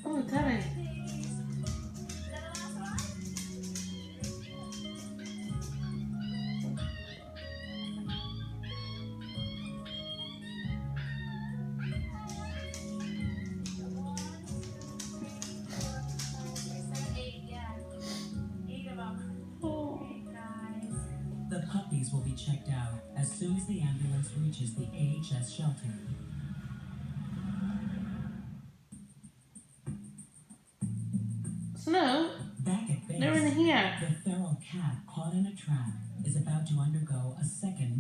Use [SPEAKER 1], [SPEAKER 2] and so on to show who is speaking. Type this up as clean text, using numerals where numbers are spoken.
[SPEAKER 1] Oh, Teddy. Oh.
[SPEAKER 2] The puppies will be checked out as soon as the ambulance reaches the AHS shelter.
[SPEAKER 1] Snow,
[SPEAKER 2] Back at base,
[SPEAKER 1] they're in here.
[SPEAKER 2] the feral cat caught in a trap is about to undergo a second